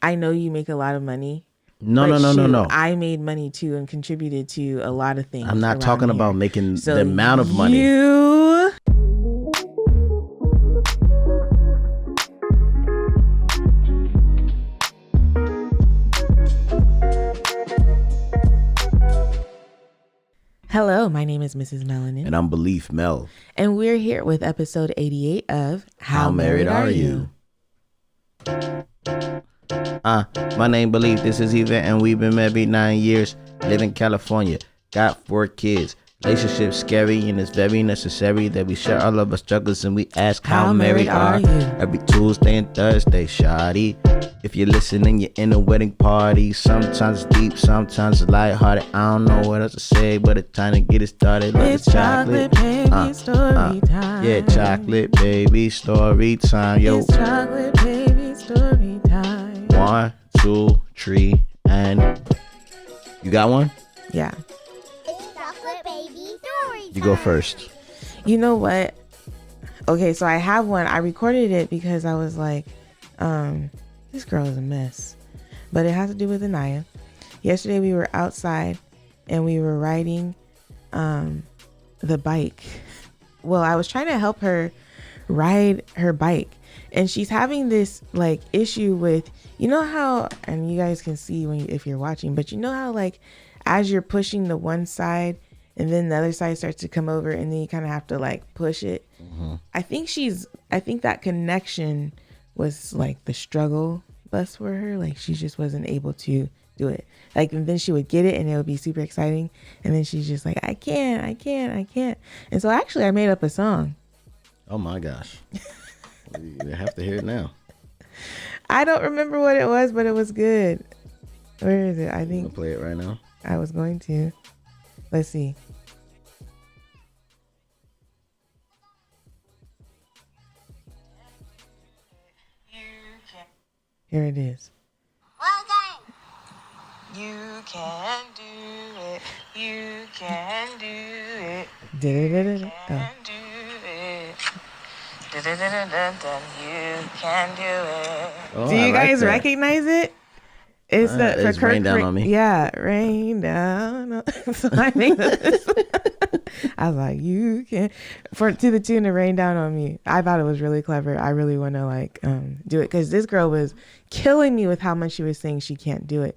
I know you make a lot of money. No. I made money too and contributed to a lot of things. I'm not talking here. about making so the amount of money. Hello, my name is Mrs. Melanin. And I'm Beleaf Mel. And we're here with episode 88 of How Married Are You? My name Beleaf. This is Yvette, and we've been married 9 years. Live in California. Got 4 kids. Relationship scary, and it's very necessary that we share all of our struggles and we ask how married are you? Every Tuesday and Thursday, shawty. If you're listening, you're in a wedding party. Sometimes deep, sometimes lighthearted. I don't know what else to say, but it's time to get it started. It's chocolate baby story time. Yeah, chocolate baby story time. Yo, it's chocolate baby story time. 1, 2, 3, and you got one? Yeah. You go first. You know what? Okay, so I have one. I recorded it because I was like, this girl is a mess. But it has to do with Anaya. Yesterday we were outside and we were riding the bike. Well, I was trying to help her ride her bike. And she's having this like issue with, you know how, and you guys can see if you're watching, but you know how like as you're pushing the one side and then the other side starts to come over and then you kind of have to like push it. Mm-hmm. I think that connection was like the struggle bus for her. Like she just wasn't able to do it. Like, and then she would get it and it would be super exciting. And then she's just like, I can't. And so actually I made up a song. Oh my gosh. You have to hear it now. I don't remember what it was, but it was good. Where is it? I think. You gonna play it right now? I was going to. Let's see. Here it is. You can do it. You can do it. Da-da-da-da-da. You can do it. Da-da-da-da-da-da. You can do it. Oh, do you guys recognize it? It's it's Rain Down on Me. Yeah, rain down. So I made this. I was like, you can, to the tune of Rain Down on Me. I thought it was really clever. I really want to like do it because this girl was killing me with how much she was saying she can't do it.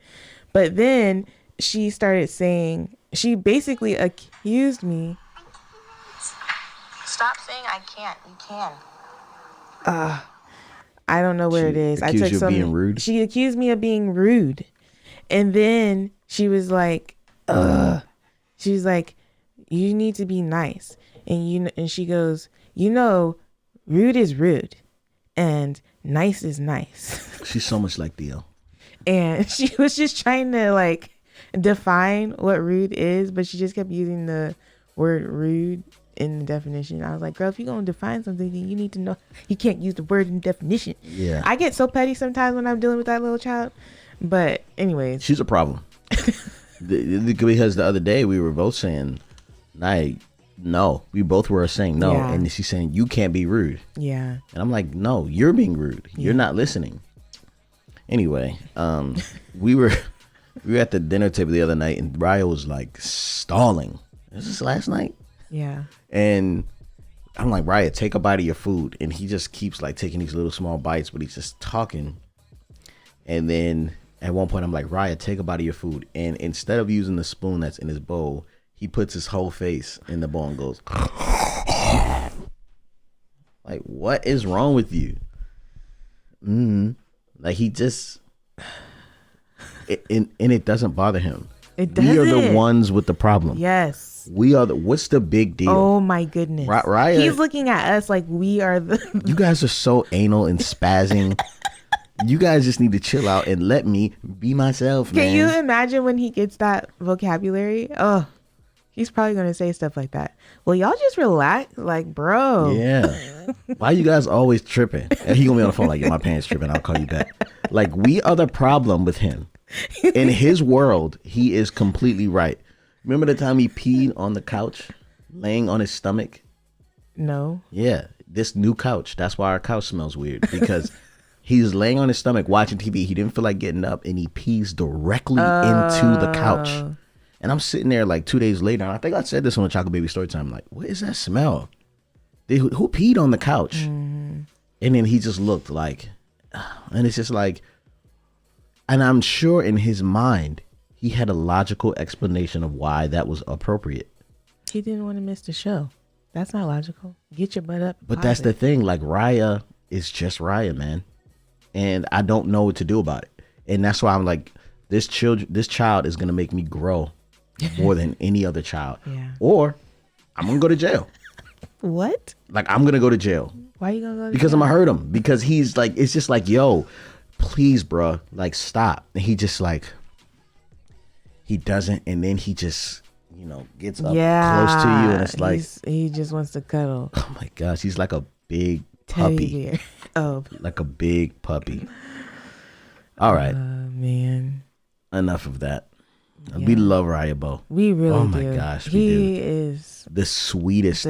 But then she started saying, she basically accused me. Stop saying I can't. You can. I don't know where it is. Accused you of being rude? She accused me of being rude. And then she was like, she was like, you need to be nice. And she goes, rude is rude and nice is nice. She's so much like Theo. And she was just trying to like define what rude is, but she just kept using the word rude in the definition. I was like, girl, if you're going to define something, then you need to know you can't use the word in definition. Yeah. I get so petty sometimes when I'm dealing with that little child. But anyways. She's a problem. Because the other day we were both saying, no. We both were saying no. Yeah. And she's saying, you can't be rude. Yeah. And I'm like, no, you're being rude. Yeah. You're not listening. Anyway, we were at the dinner table the other night and Raya was like stalling. Was this last night? Yeah. And I'm like, Raya, take a bite of your food. And he just keeps like taking these little small bites, but he's just talking. And then at one point I'm like, Raya, take a bite of your food. And instead of using the spoon that's in his bowl, he puts his whole face in the bowl and goes, like, what is wrong with you? Like he just, and it doesn't bother him. It doesn't. We are the ones with the problem. Yes. We are what's the big deal? Oh my goodness. Raya, he's looking at us like we are the. You guys are so anal and spazzing. You guys just need to chill out and let me be myself, man. Can you imagine when he gets that vocabulary? Oh, he's probably going to say stuff like that. Well, y'all just relax. Like, bro. Yeah. Why you guys always tripping? And he going to be on the phone like, yeah, my parents tripping. I'll call you back. Like, we are the problem with him. In his world, he is completely right. Remember the time he peed on the couch, laying on his stomach? No. Yeah. This new couch. That's why our couch smells weird. Because He's laying on his stomach watching TV. He didn't feel like getting up, and he pees directly into the couch. And I'm sitting there like 2 days later, and I think I said this on the Chocolate Baby Story Time. Like, what is that smell? Who peed on the couch? And then he just looked like, and it's just like, and I'm sure in his mind, he had a logical explanation of why that was appropriate. He didn't want to miss the show. That's not logical. Get your butt up. But that's the thing. Like, Raya is just Raya, man. And I don't know what to do about it. And that's why I'm like, this child is going to make me grow more than any other child. Yeah. Or I'm going to go to jail. What? Like, I'm going to go to jail. Why are you going to go to Because jail? I'm going to hurt him. Because he's like, it's just like, yo, please, bro. Like, stop. And he just like, he doesn't. And then he just, gets up close to you. And it's like, he just wants to cuddle. oh my gosh. He's like a big Teddy puppy. bear. Oh. Like a big puppy. All right. Man. Enough of that. Yeah. We love Raya Bo. We really do. Oh my gosh, we do. He is The sweetest.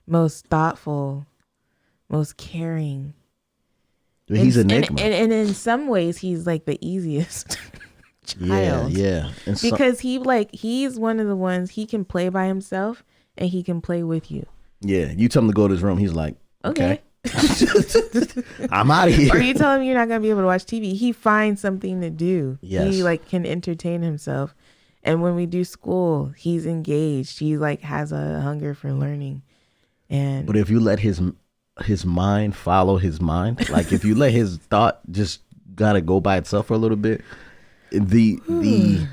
most thoughtful, most caring. He's an enigma. And in some ways, he's like the easiest child. Yeah. And because he's one of the ones, he can play by himself and he can play with you. Yeah. You tell him to go to his room. He's like, okay. I'm out of here. Or you tell him you're not going to be able to watch TV. He finds something to do. Yes. He can entertain himself. And when we do school, he's engaged. He has a hunger for learning. But if you let his mind follow his mind, like if you let his thought just gotta go by itself for a little bit, the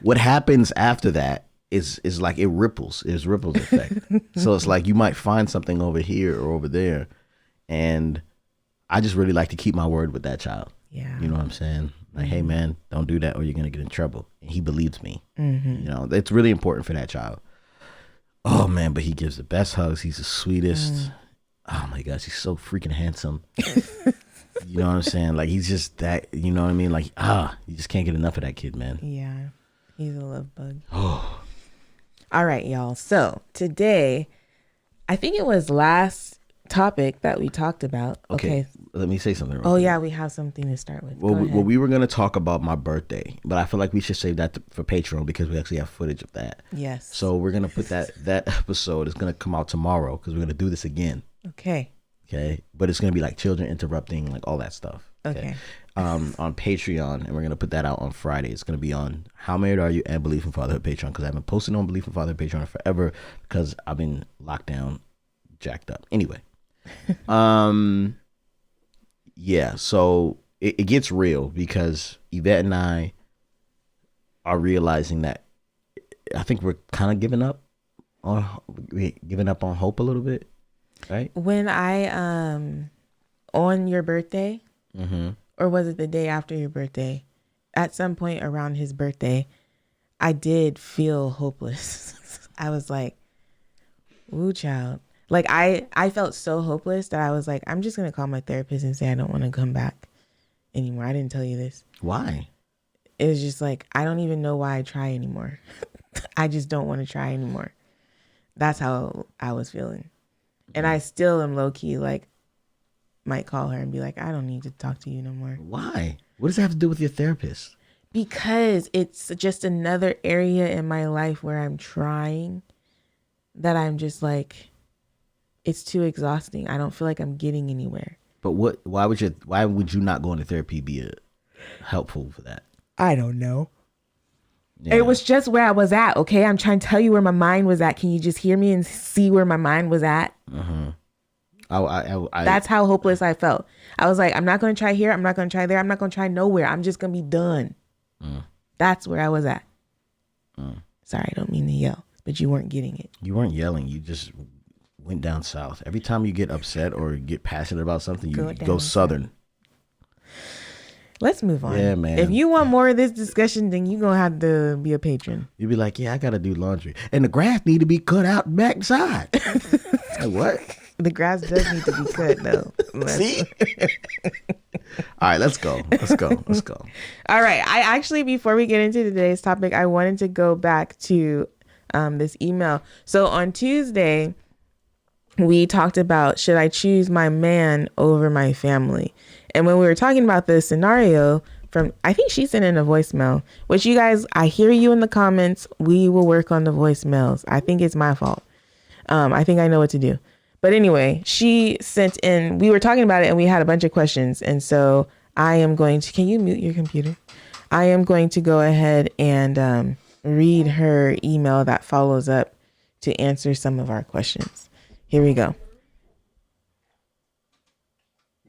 what happens after that is like it ripples. It's ripples effect. So it's like you might find something over here or over there. And I just really like to keep my word with that child. Yeah. You know what I'm saying? Like, hey, man, don't do that or you're going to get in trouble. And he believes me. It's really important for that child. Oh, man, but he gives the best hugs. He's the sweetest. Oh, my gosh, he's so freaking handsome. You know what I'm saying? Like, he's just that, you know what I mean? Like, you just can't get enough of that kid, man. Yeah, he's a love bug. Oh. All right, y'all. So today, I think it was last topic that we talked about. Okay. Let me say something. Oh yeah, we have something to start with. Well, we were going to talk about my birthday, but I feel like we should save that for Patreon because we actually have footage of that. Yes. So we're going to put that episode is going to come out tomorrow because we're going to do this again. Okay. But it's going to be like children interrupting, like all that stuff. Okay. On Patreon, and we're going to put that out on Friday. It's going to be on How Married Are You and Belief in Fatherhood Patreon because I've been posting on Belief in Fatherhood Patreon forever because I've been locked down, jacked up. Anyway. Yeah, so it gets real because Yvette and I are realizing that I think we're kind of giving up on hope a little bit, right? When I on your birthday, or was it the day after your birthday? At some point around his birthday, I did feel hopeless. I was like, "Ooh, child." Like I felt so hopeless that I was like, I'm just going to call my therapist and say I don't want to come back anymore. I didn't tell you this. Why? It was just like, I don't even know why I try anymore. I just don't want to try anymore. That's how I was feeling. And I still am low key, like, might call her and be like, I don't need to talk to you no more. Why? What does that have to do with your therapist? Because it's just another area in my life where I'm trying that I'm just like, it's too exhausting. I don't feel like I'm getting anywhere. But why would you not go into therapy be helpful for that? I don't know. Yeah. It was just where I was at. Okay. I'm trying to tell you where my mind was at. Can you just hear me and see where my mind was at? That's how hopeless I felt. I was like, I'm not going to try here. I'm not going to try there. I'm not going to try nowhere. I'm just going to be done. That's where I was at. Sorry, I don't mean to yell, but you weren't getting it. You weren't yelling. You just went down south. Every time you get upset or get passionate about something, you go southern. Let's move on. Yeah, man. If you want more of this discussion, then you're going to have to be a patron. You'd be like, yeah, I got to do laundry. And the grass need to be cut out backside. Like, what? The grass does need to be cut, though. See? All right, let's go. All right. I actually, before we get into today's topic, I wanted to go back to this email. So on Tuesday, we talked about, should I choose my man over my family? And when we were talking about this scenario from, I think she sent in a voicemail, which you guys, I hear you in the comments. We will work on the voicemails. I think it's my fault. I think I know what to do. But anyway, she sent in, we were talking about it and we had a bunch of questions. And so I am going to, can you mute your computer? I am going to go ahead and read her email that follows up to answer some of our questions. Here we go.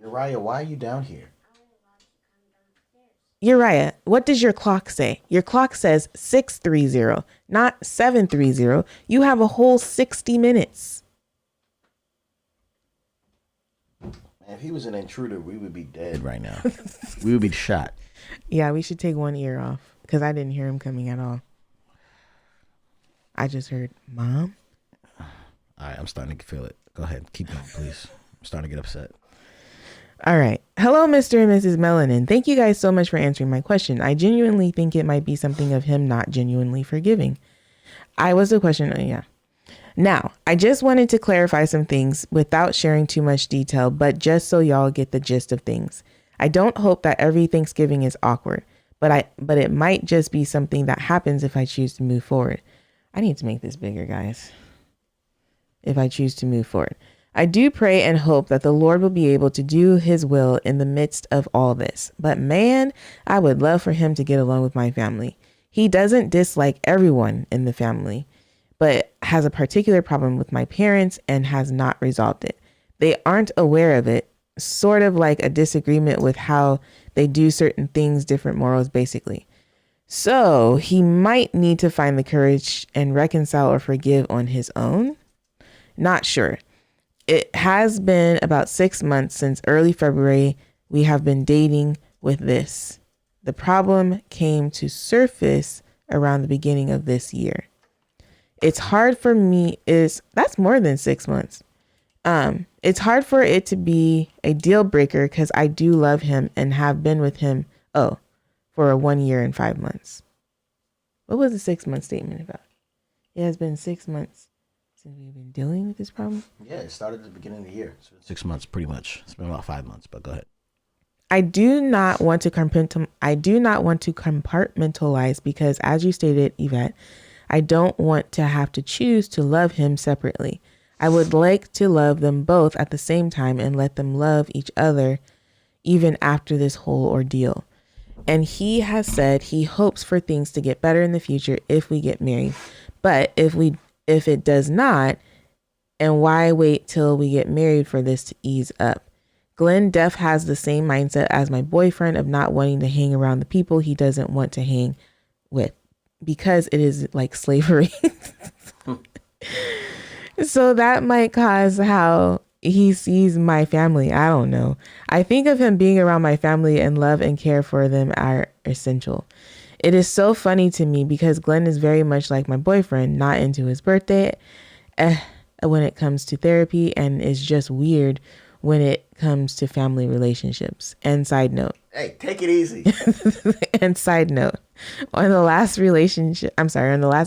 Uriah, why are you down here? Uriah, what does your clock say? Your clock says 6:30, not 7:30. You have a whole 60 minutes. Man, if he was an intruder, we would be dead right now. We would be shot. Yeah, we should take one ear off because I didn't hear him coming at all. I just heard, Mom. All right, I'm starting to feel it. Go ahead. Keep going, please. I'm starting to get upset. All right. Hello, Mr. and Mrs. Melanin. Thank you guys so much for answering my question. I genuinely think it might be something of him not genuinely forgiving. I was the question. Yeah. Now, I just wanted to clarify some things without sharing too much detail, but just so y'all get the gist of things. I don't hope that every Thanksgiving is awkward, but it might just be something that happens if I choose to move forward. I need to make this bigger, guys. If I choose to move forward. I do pray and hope that the Lord will be able to do his will in the midst of all this. But man, I would love for him to get along with my family. He doesn't dislike everyone in the family, but has a particular problem with my parents and has not resolved it. They aren't aware of it, sort of like a disagreement with how they do certain things, different morals, basically. So he might need to find the courage and reconcile or forgive on his own. Not sure. It has been about 6 months since early February. We have been dating with this. The problem came to surface around the beginning of this year. It's hard for me that's more than 6 months. It's hard for it to be a deal breaker because I do love him and have been with him, for 1 year and 5 months. What was the 6 month statement about? It has been 6 months since we've been dealing with this problem. Yeah, it started at the beginning of the year. So 6 months, pretty much. It's been about 5 months, but go ahead. I do not want to compartmentalize because, as you stated, Yvette, I don't want to have to choose to love him separately. I would like to love them both at the same time and let them love each other even after this whole ordeal. And he has said he hopes for things to get better in the future if we get married. But if it does not, and why wait till we get married for this to ease up? Glen Def has the same mindset as my boyfriend of not wanting to hang around the people he doesn't want to hang with because it is like slavery. So that might cause how he sees my family. I don't know. I think of him being around my family and love and care for them are essential. It is so funny to me because Glen is very much like my boyfriend, not into his birthday when it comes to therapy, and is just weird when it comes to family relationships. And side note. Hey, take it easy. And side note, on the last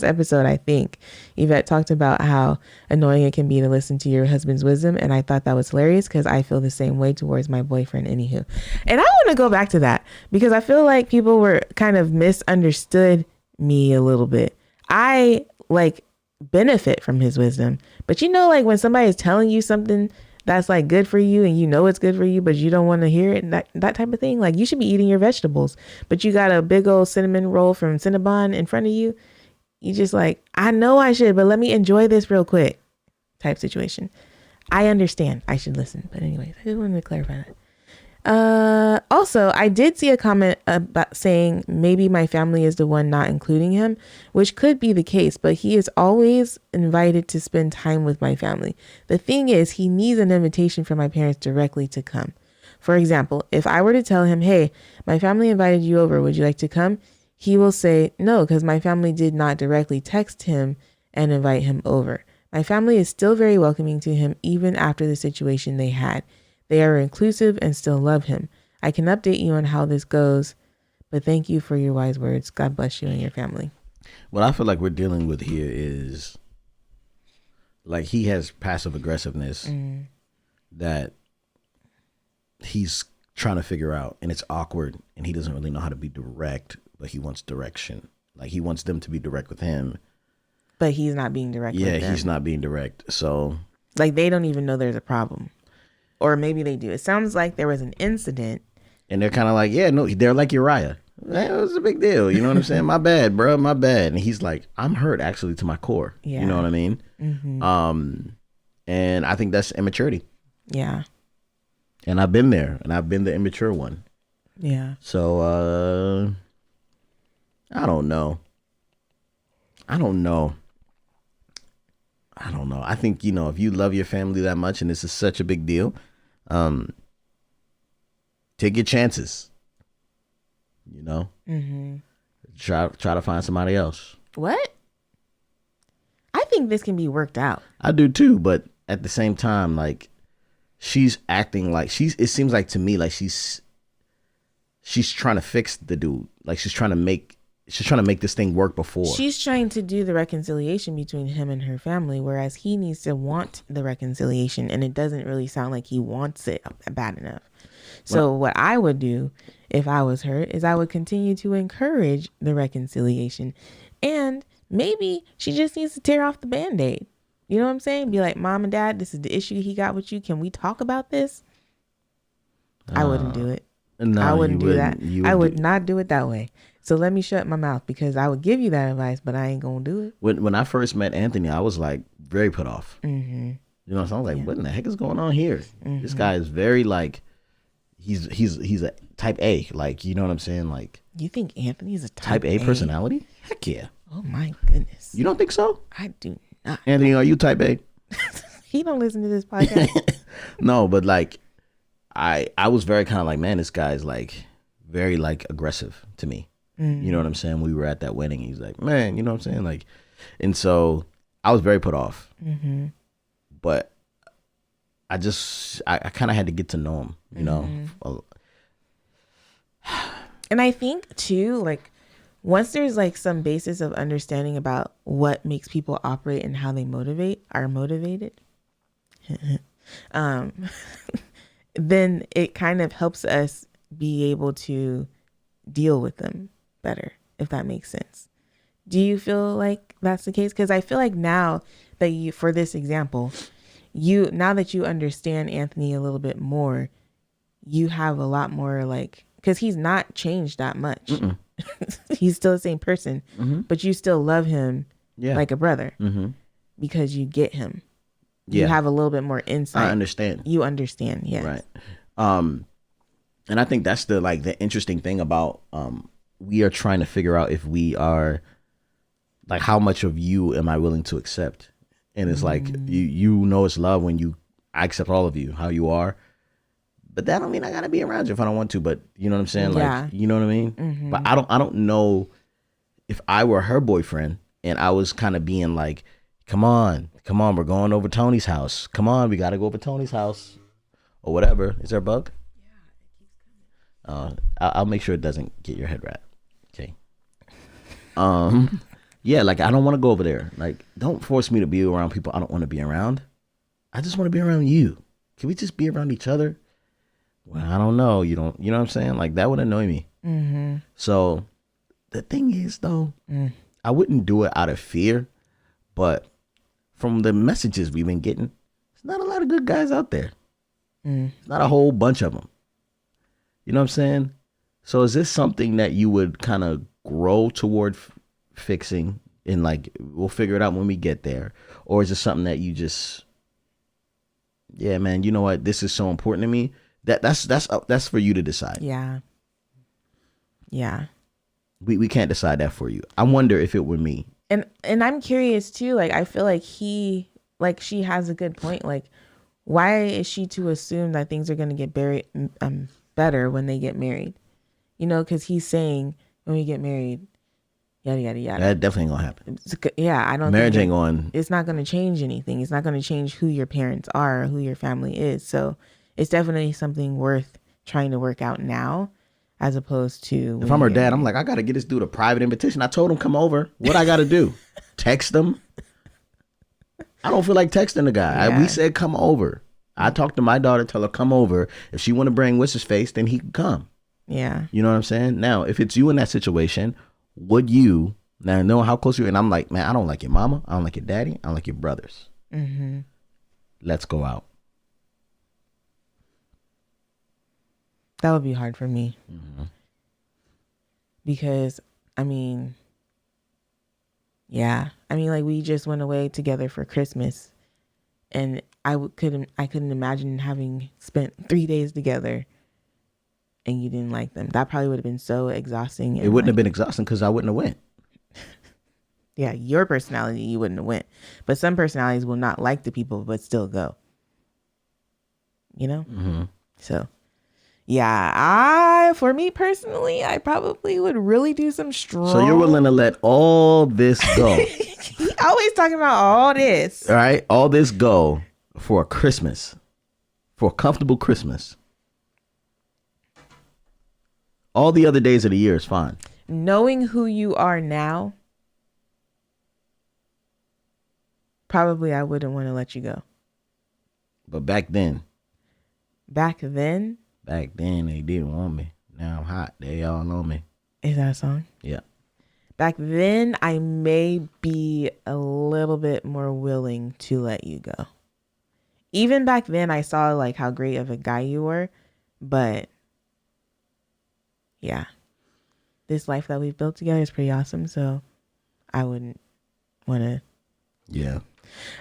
episode, I think Yvette talked about how annoying it can be to listen to your husband's wisdom. And I thought that was hilarious because I feel the same way towards my boyfriend, anywho. And I want to go back to that because I feel like people were kind of misunderstood me a little bit. I benefit from his wisdom, but when somebody is telling you something that's good for you and it's good for you, but you don't want to hear it, that type of thing. You should be eating your vegetables, but you got a big old cinnamon roll from Cinnabon in front of you. You just I know I should, but let me enjoy this real quick type situation. I understand I should listen, but anyways, I just wanted to clarify that. Also, I did see a comment about saying maybe my family is the one not including him, which could be the case, but he is always invited to spend time with my family. The thing is, he needs an invitation from my parents directly to come. For example, if I were to tell him, hey, my family invited you over, would you like to come? He will say no, because my family did not directly text him and invite him over. My family is still very welcoming to him, even after the situation they had. They are inclusive and still love him. I can update you on how this goes, but thank you for your wise words. God bless you and your family. What I feel like we're dealing with here is like he has passive aggressiveness that he's trying to figure out, and it's awkward, and he doesn't really know how to be direct, but he wants direction. Like he wants them to be direct with him, but he's not being direct with them. Yeah, he's not being direct. So like they don't even know there's a problem, or maybe they do. It sounds like there was an incident, and they're kind of like, yeah, no, they're like Uriah. It was a big deal, you know what I'm saying? My bad, bro, my bad. And he's like, I'm hurt actually to my core. Yeah. You know what I mean? And I think that's immaturity. Yeah. And I've been there, and I've been the immature one. Yeah. So I don't know. I think, if you love your family that much and this is such a big deal, take your chances. Try to find somebody else. What? I think this can be worked out. I do too, but at the same time, like she's acting like it seems like to me like she's trying to fix the dude. Like she's trying to make this thing work before. She's trying to do the reconciliation between him and her family, whereas he needs to want the reconciliation, and it doesn't really sound like he wants it bad enough. So what I would do if I was her is I would continue to encourage the reconciliation, and maybe she just needs to tear off the Band-Aid. You know what I'm saying? Be like, Mom and Dad, this is the issue he got with you. Can we talk about this? I wouldn't do it. No, I wouldn't do that. I would not do it that way. So let me shut my mouth, because I would give you that advice, but I ain't gonna do it. When I first met Anthony, I was like very put off. Mm-hmm. You know, so I was like, what in the heck is going on here? Mm-hmm. This guy is very like, he's a type A. Like, you know what I'm saying? Like, you think Anthony's a type A personality? Heck yeah. Oh my goodness. You don't think so? I do not. Anthony, are you type A? He don't listen to this podcast. No, but like, I was very kind of like, man, this guy's like very like aggressive to me. Mm-hmm. You know what I'm saying? We were at that wedding. He's like, man, you know what I'm saying? Like, and so I was very put off. Mm-hmm. But I kind of had to get to know him, you know? And I think too, like, once there's like some basis of understanding about what makes people operate and how they are motivated, then it kind of helps us be able to deal with them better, if that makes sense. Do you feel like that's the case? Because I feel like now that for this example, now that you understand Anthony a little bit more, you have a lot more like, because he's not changed that much. He's still the same person, but you still love him like a brother because you get him. You have a little bit more insight. I understand. You understand, yes. Right. And I think that's the interesting thing about we are trying to figure out if we are like, how much of you am I willing to accept? And it's like, you know it's love when I accept all of you, how you are. But that don't mean I gotta be around you if I don't want to. But you know what I'm saying? Like, you know what I mean? But I don't know if I were her boyfriend and I was kind of being like, come on, we're going over Tony's house. Come on, we gotta go over Tony's house or whatever. Is there a bug? Yeah, it keeps coming. I'll make sure it doesn't get your head wrapped. Okay. Yeah, like I don't want to go over there. Like, don't force me to be around people I don't want to be around. I just want to be around you. Can we just be around each other? Well, I don't know. You know what I'm saying? Like, that would annoy me. Mm-hmm. So the thing is, though, I wouldn't do it out of fear, but from the messages we've been getting, there's not a lot of good guys out there. Not a whole bunch of them. You know what I'm saying? So is this something that you would kind of grow toward fixing and like, we'll figure it out when we get there? Or is it something that you just, yeah, man, you know what? This is so important to me. That's for you to decide. Yeah. Yeah. We can't decide that for you. I wonder if it were me. And I'm curious too. Like, I feel like she has a good point. Like, why is she to assume that things are going to get better when they get married? You know, because he's saying when we get married, yada, yada, yada. That definitely ain't going to happen. Yeah, I don't Marriage think ain't going. It's not going to change anything. It's not going to change who your parents are or who your family is. So it's definitely something worth trying to work out now, as opposed to. If I'm her dad, I'm like, I got to get this dude a private invitation. I told him come over. What I got to do? Text him? I don't feel like texting the guy. Yeah. We said come over. I talked to my daughter, tell her come over. If she want to bring what's his face, then he can come. Yeah. You know what I'm saying? Now, if it's you in that situation, would you now know how close you are? And I'm like, man, I don't like your mama. I don't like your daddy. I don't like your brothers. Mm-hmm. Let's go out. That would be hard for me. Mm-hmm. Because, I mean, yeah. I mean, like, we just went away together for Christmas. And I couldn't imagine having spent 3 days together and you didn't like them. That probably would have been so exhausting. It wouldn't have been exhausting because I wouldn't have went. Yeah, your personality, you wouldn't have went. But some personalities will not like the people, but still go. You know? Mm-hmm. So, yeah, for me personally, I probably would really do some strong. So you're willing to let all this go. He always talking about all this. All right. All this go for a Christmas, for a comfortable Christmas. All the other days of the year is fine. Knowing who you are now, probably I wouldn't want to let you go. But back then Back then, they didn't want me. Now I'm hot. They all know me. is that a song? Yeah. Back then, I may be a little bit more willing to let you go. Even back then, I saw like how great of a guy you were, but yeah, this life that we've built together is pretty awesome. So I wouldn't want to. Yeah.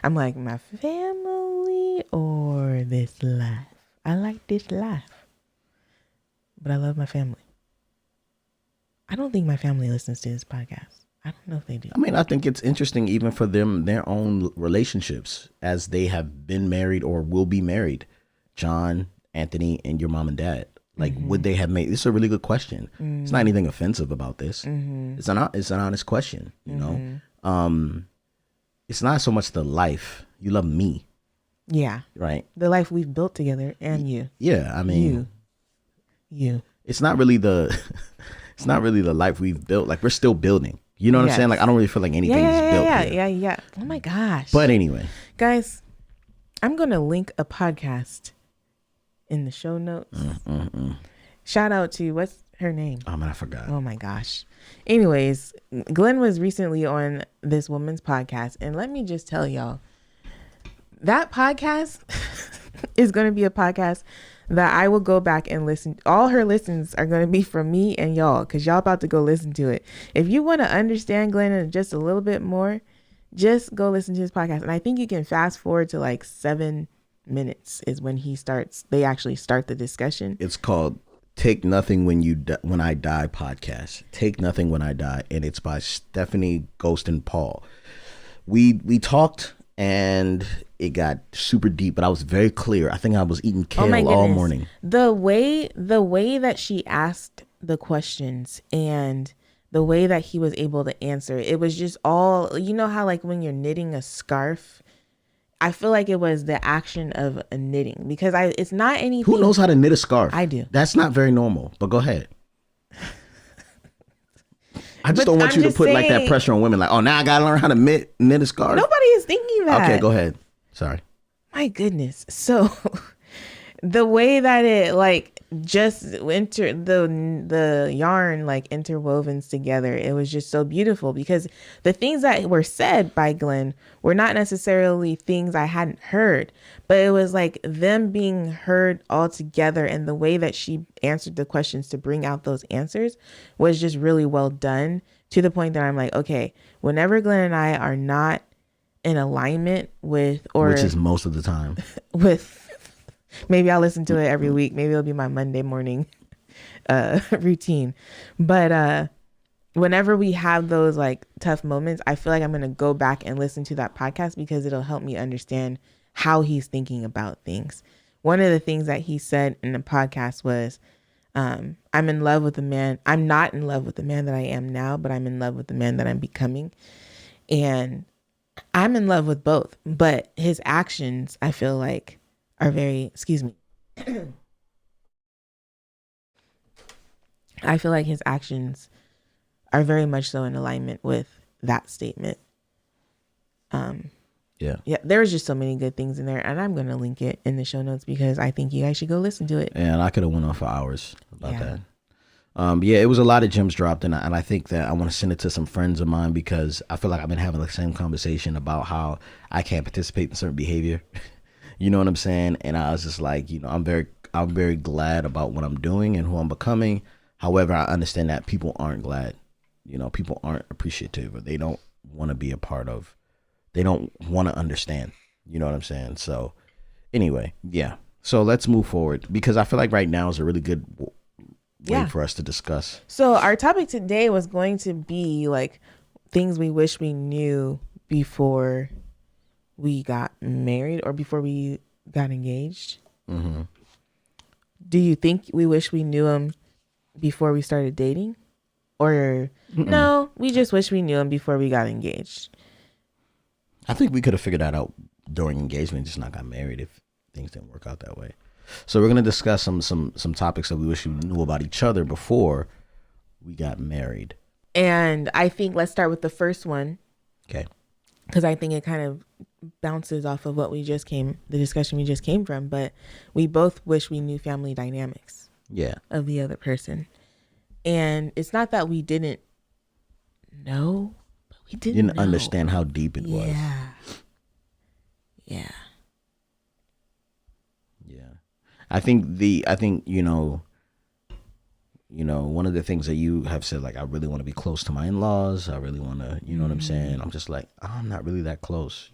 I'm like, my family or this life? I like this life, but I love my family. I don't think my family listens to this podcast. I don't know if they do. I mean, I think it's interesting even for them, their own relationships as they have been married or will be married. John, Anthony, and your mom and dad. Like, would they have made, this is a really good question. It's not anything offensive about this. It's an honest question, you know? It's not so much the life. You love me. Yeah. Right. The life we've built together and you. Yeah. I mean, You. it's not really the life we've built. Like, we're still building. You know what I'm saying? Like, I don't really feel like anything's built here. Yeah. Oh my gosh. But anyway. Guys, I'm going to link a podcast in the show notes. Shout out to, what's her name? Oh man, I forgot. Oh my gosh. Anyways, Glen was recently on this woman's podcast. And let me just tell y'all, that podcast is going to be a podcast that I will go back and listen. All her listens are going to be from me and y'all, because y'all about to go listen to it. If you want to understand Glen just a little bit more, just go listen to his podcast. And I think you can fast forward to like 7 minutes is when they actually start the discussion. It's called Take Nothing When I Die podcast. Take Nothing When I Die. And it's by Stephanie Ghoston Paul. We talked and it got super deep, but I was very clear. I think I was eating kale all morning. The way that she asked the questions and the way that he was able to answer, it was just all, you know how like when you're knitting a scarf, I feel like it was the action of a knitting, because it's not anything. Who knows how to knit a scarf? I do. That's not very normal, but go ahead. I just don't want you to put like that pressure on women. Like, oh, now I got to learn how to knit a scarf. Nobody is thinking that. Okay, go ahead. Sorry. My goodness. So the way that it like just the yarn like interwovens together, it was just so beautiful, because the things that were said by Glen were not necessarily things I hadn't heard, but it was like them being heard all together, and the way that she answered the questions to bring out those answers was just really well done, to the point that I'm like, okay, whenever Glen and I are not in alignment with, or which is most of the time, with, maybe I'll listen to it every week. Maybe it'll be my Monday morning routine. But whenever we have those like tough moments, I feel like I'm going to go back and listen to that podcast, because it'll help me understand how he's thinking about things. One of the things that he said in the podcast was, I'm in love with the man. I'm not in love with the man that I am now, but I'm in love with the man that I'm becoming. And I'm in love with both, but his actions, I feel like, are very, I feel like his actions are very much so in alignment with that statement. Yeah, there's just so many good things in there, and I'm gonna link it in the show notes because I think you guys should go listen to it. And I could have went on for hours about that. Yeah, it was a lot of gems dropped, and I think that I want to send it to some friends of mine because I feel like I've been having the same conversation about how I can't participate in certain behavior. You know what I'm saying? And I was just like, I'm very glad about what I'm doing and who I'm becoming. However, I understand that people aren't glad. People aren't appreciative, or they don't want to be a part of. They don't want to understand. You know what I'm saying? So anyway, yeah. So let's move forward because I feel like right now is a really good way for us to discuss. So our topic today was going to be like things we wish we knew before we got married or before we got engaged. Mm-hmm. Do you think we wish we knew them before we started dating? Or no, we just wish we knew them before we got engaged? I think we could have figured that out during engagement, just not got married if things didn't work out that way. So we're gonna discuss some topics that we wish we knew about each other before we got married. And I think let's start with the first one. Okay. Because I think it kind of bounces off of the discussion we just came from. But we both wish we knew family dynamics. Yeah. Of the other person, and it's not that we didn't know, but we didn't understand how deep it was. Yeah. I think one of the things that you have said, like, I really want to be close to my in-laws. I really want to, what I'm saying? I'm just like, I'm not really that close,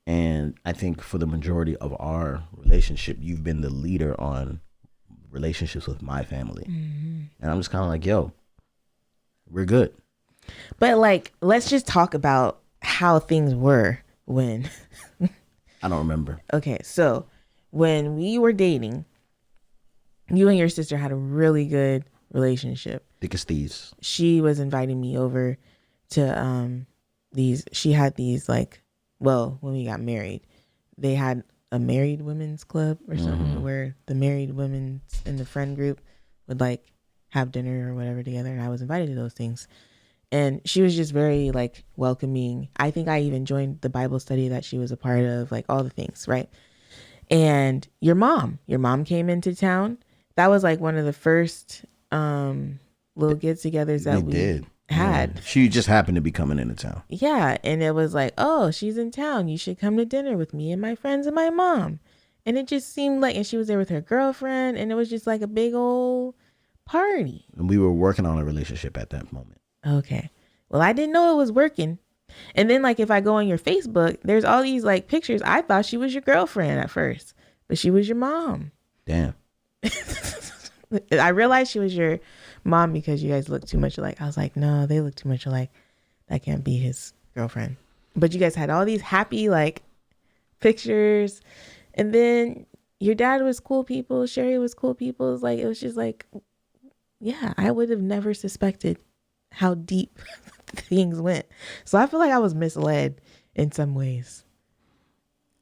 And I think for the majority of our relationship, you've been the leader on relationships with my family. Mm-hmm. And I'm just kind of like, yo, we're good. But like, let's just talk about how things were when. I don't remember. Okay, so when we were dating, you and your sister had a really good relationship. Thick as thieves. She was inviting me over to she had these when we got married, they had a married women's club or something where the married women in the friend group would have dinner or whatever together. And I was invited to those things. And she was just very welcoming. I think I even joined the Bible study that she was a part of, all the things. Right. And your mom came into town. That was one of the first little get-togethers that we did. Had. Yeah. She just happened to be coming into town. Yeah. And it was oh, she's in town. You should come to dinner with me and my friends and my mom. And it just seemed and she was there with her girlfriend, and it was just a big old party. And we were working on a relationship at that moment. Okay. Well, I didn't know it was working. And then if I go on your Facebook, there's all these pictures. I thought she was your girlfriend at first, but she was your mom. Damn. I realized she was your mom because you guys look too much alike. I was like, no, they look too much alike. That can't be his girlfriend. But you guys had all these happy pictures, and then your dad was cool people. Sherry was cool people. It was just yeah, I would have never suspected how deep things went. So I feel like I was misled in some ways.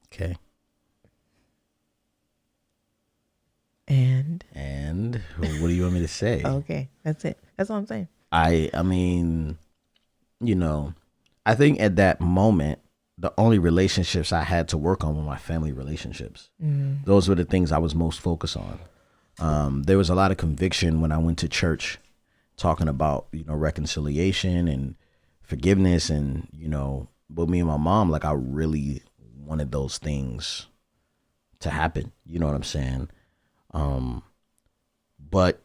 Okay. And what do you want me to say? Okay, that's it. That's all I'm saying. I mean, I think at that moment, the only relationships I had to work on were my family relationships. Mm. Those were the things I was most focused on. There was a lot of conviction when I went to church talking about, reconciliation and forgiveness. And, but me and my mom, I really wanted those things to happen. You know what I'm saying? But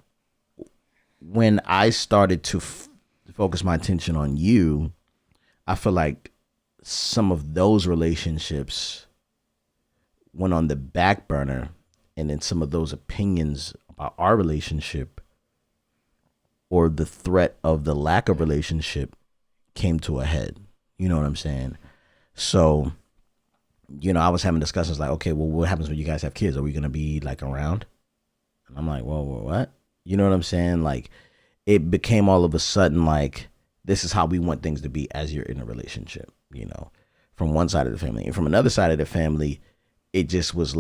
when I started to focus my attention on you, I feel like some of those relationships went on the back burner, and then some of those opinions about our relationship or the threat of the lack of relationship came to a head. You know what I'm saying? So, I was having discussions okay, well, what happens when you guys have kids? Are we going to be around? And I'm like, well, what? You know what I'm saying? It became all of a sudden this is how we want things to be as you're in a relationship, from one side of the family. And from another side of the family, it just was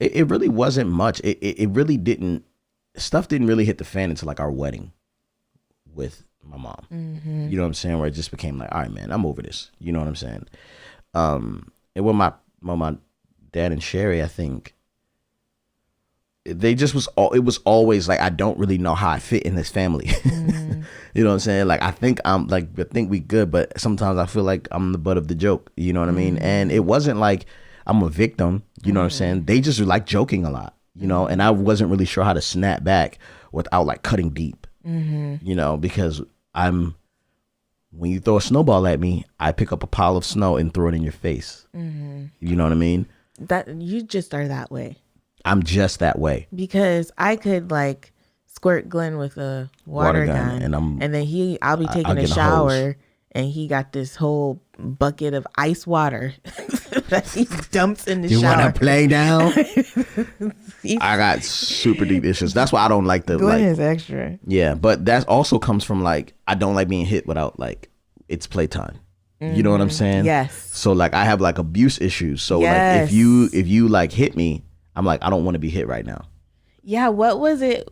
it really wasn't much. It really didn't, stuff didn't really hit the fan until our wedding with my mom. You know what I'm saying? Where it just became like, all right, man, I'm over this. You know what I'm saying? And with my dad and Sherry, I think they just it was always like, I don't really know how I fit in this family. You know what I'm saying? Like, I think we good, but sometimes I feel like I'm the butt of the joke. You know what I mean? And it wasn't like I'm a victim. You know what I'm saying? They just like joking a lot, you know, and I wasn't really sure how to snap back without like cutting deep, you know, because when you throw a snowball at me, I pick up a pile of snow and throw it in your face. You know what I mean? That you just are that way. I'm just that way. Because I could like squirt Glenn with a water gun and then I'll be taking a shower and he got this whole bucket of ice water that he dumps in the shower. You want to play now? I got super deep issues. That's why I don't like Glenn is extra. Yeah, but that also comes from like, I don't like being hit without like, it's playtime. You know what I'm saying? Yes. So like, I have like abuse issues. So like, if you like hit me, I'm like, I don't want to be hit right now. Yeah. What was it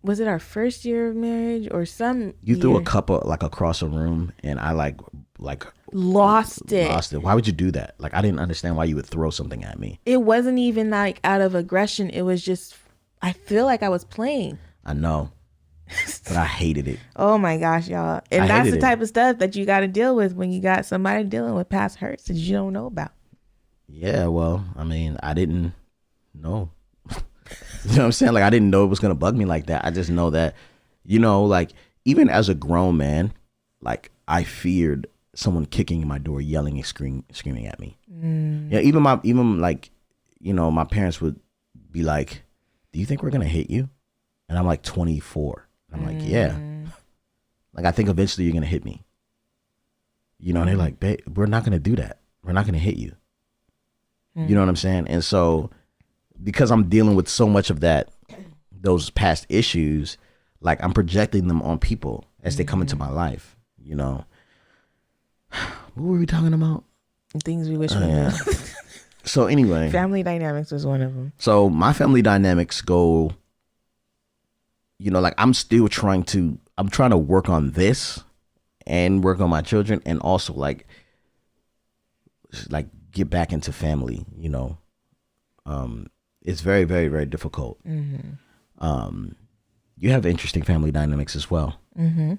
was it our first year of marriage or some You threw a cup like across a room and I like lost it. Why would you do that? Like, I didn't understand why you would throw something at me. It wasn't even like out of aggression. It was just, I feel like I was playing. I know, but I hated it. Oh my gosh, y'all. And that's the type of stuff that you got to deal with when you got somebody dealing with past hurts that you don't know about. Yeah, well, I mean, I didn't know. You know what I'm saying? Like, I didn't know it was going to bug me like that. I just know that, you know, like, even as a grown man, like, I feared someone kicking in my door, yelling and screaming at me. Yeah, even like, you know, my parents would be like, do you think we're going to hit you? And I'm like 24. I'm like, yeah. Like, I think eventually you're going to hit me. You know, and they're like, babe, we're not going to do that. We're not going to hit you. You know what I'm saying? And so, because I'm dealing with so much of those past issues, like, I'm projecting them on people as they come into my life, you know. What were we talking about? Things we wish we knew. So anyway. Family dynamics was one of them. So my family dynamics go, you know, like, I'm trying to work on this and work on my children and also like get back into family, you know. It's very, very, very difficult. You have interesting family dynamics as well. You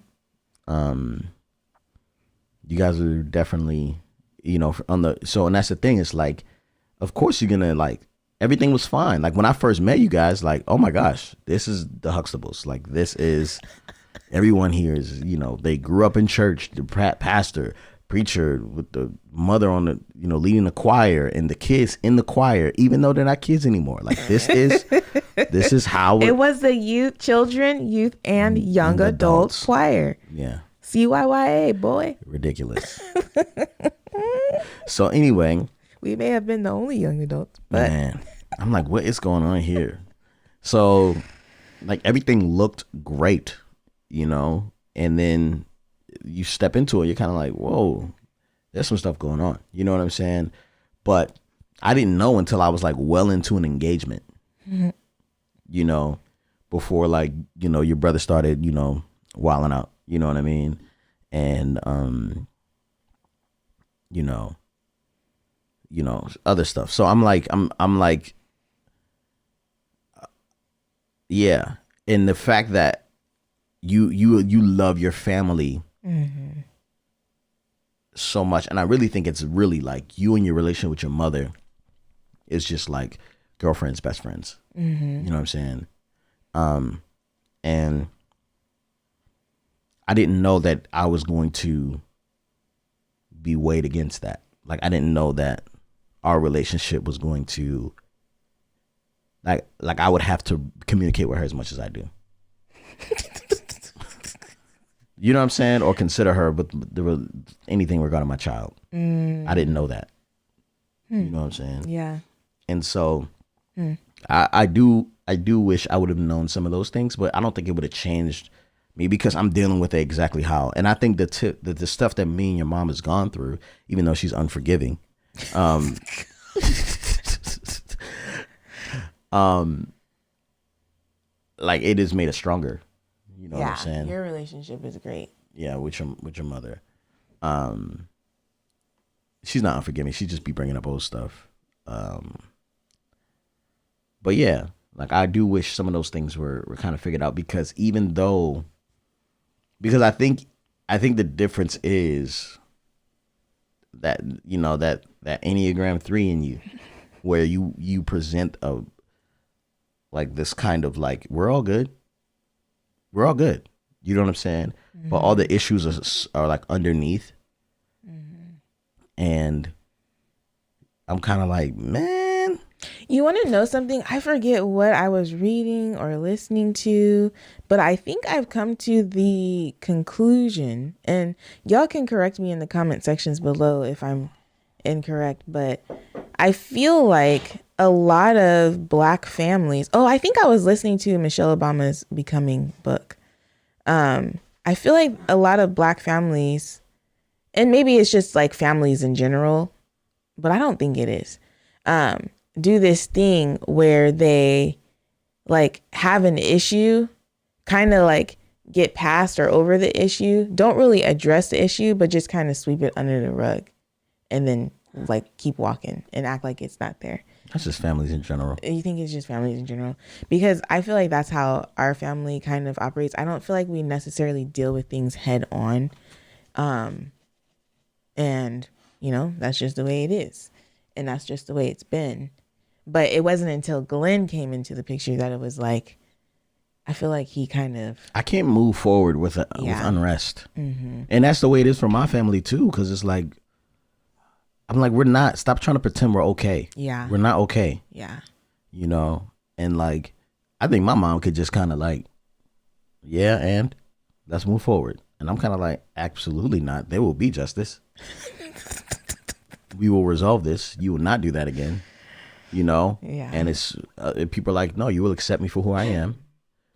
guys are definitely, you know, and that's the thing. It's like, of course you're gonna like, everything was fine. Like, when I first met you guys, like, oh my gosh, this is the Huxtables. Like, this is, everyone here is, you know, they grew up in church, the pastor, preacher with the mother on the, you know, leading the choir and the kids in the choir, even though they're not kids anymore. Like, this is how it was the youth and young adults choir. Yeah. CYYA, boy. Ridiculous. So anyway, we may have been the only young adults, but man, I'm like, what is going on here? So like, everything looked great, you know, and then you step into it, you're kind of like, whoa, there's some stuff going on. You know what I'm saying? But I didn't know until I was like well into an engagement, you know, before like, you know, your brother started, you know, wilding out, you know what I mean? And, you know, other stuff. So I'm like, yeah. And the fact that you love your family so much, and I really think it's really like you and your relationship with your mother is just like girlfriends, best friends. You know what I'm saying? And I didn't know that I was going to be weighed against that. Like, I didn't know that our relationship was going to like I would have to communicate with her as much as I do. You know what I'm saying? Or consider her with anything regarding my child. I didn't know that. You know what I'm saying? Yeah. And so I do wish I would have known some of those things, but I don't think it would have changed me because I'm dealing with it exactly how. And I think the stuff that me and your mom has gone through, even though she's unforgiving, like, it has made us stronger. You know what I'm saying? Your relationship is great. Yeah, with your mother. She's not unforgiving. She just be bringing up old stuff. But yeah, like I do wish some of those things were kind of figured out, because I think the difference is that, you know, that Enneagram 3 in you, where you present a like this kind of like, we're all good. You know what I'm saying? Mm-hmm. But all the issues are like underneath. Mm-hmm. And I'm kind of like, man. You want to know something? I forget what I was reading or listening to, but I think I've come to the conclusion, and y'all can correct me in the comment sections below if I'm incorrect, but I feel like a lot of Black families, I think I was listening to Michelle Obama's Becoming book. I feel like a lot of Black families, and maybe it's just like families in general, but I don't think it is, do this thing where they like have an issue, kind of like get past or over the issue, don't really address the issue, but just kind of sweep it under the rug and then like keep walking and act like it's not there. That's just families in general. You think it's just families in general? Because I feel like that's how our family kind of operates. I don't feel like we necessarily deal with things head on. And, you know, that's just the way it is. And that's just the way it's been. But it wasn't until Glen came into the picture that it was like, I feel like he kind of... I can't move forward with unrest. Mm-hmm. And that's the way it is for my family too, because it's like, I'm like, we're not, stop trying to pretend we're okay. Yeah. We're not okay. Yeah. You know? And like, I think my mom could just kind of like, yeah, and let's move forward. And I'm kind of like, absolutely not. There will be justice. We will resolve this. You will not do that again. You know? Yeah. And it's, people are like, no, you will accept me for who I am.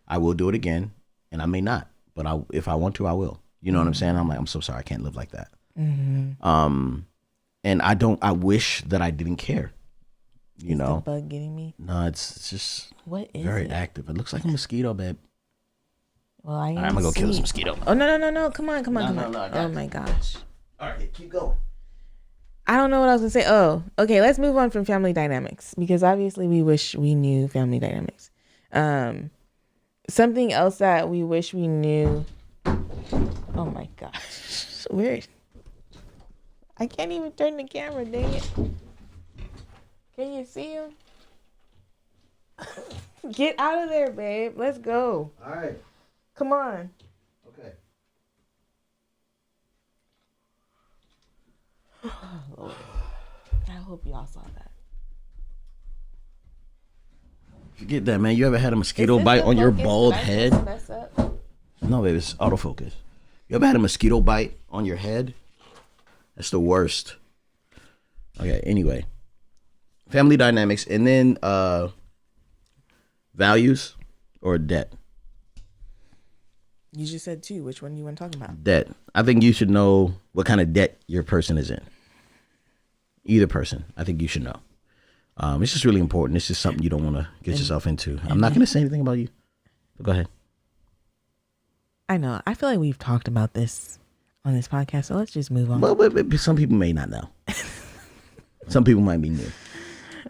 I will do it again. And I may not. But if I want to, I will. You know what I'm saying? I'm like, I'm so sorry. I can't live like that. Mm-hmm. And I wish that I didn't care, you know. The bug getting me? No, it's just what is very it? active. It looks like a mosquito, babe. Well, I'm gonna go kill this mosquito. Oh, no. Come on. No, oh my gosh. All right, keep going. I don't know what I was gonna say. Oh, okay. Let's move on from family dynamics, because obviously we wish we knew family dynamics. Something else that we wish we knew. Oh my gosh. Weird. I can't even turn the camera, dang it. Can you see him? Get out of there, babe. Let's go. All right. Come on. Okay. Oh, Lord. I hope y'all saw that. Forget that, man. You ever had a mosquito bite on your bald head? Mess up? No, baby, it's autofocus. You ever had a mosquito bite on your head? That's the worst. Okay, anyway. Family dynamics, and then values or debt. You just said two. Which one you want to talk about? Debt. I think you should know what kind of debt your person is in. Either person. I think you should know. It's just really important. It's just something you don't want to get yourself into. I'm not going to say anything about you. But go ahead. I know. I feel like we've talked about this on this podcast, so let's just move on. But some people may not know. Some people might be new.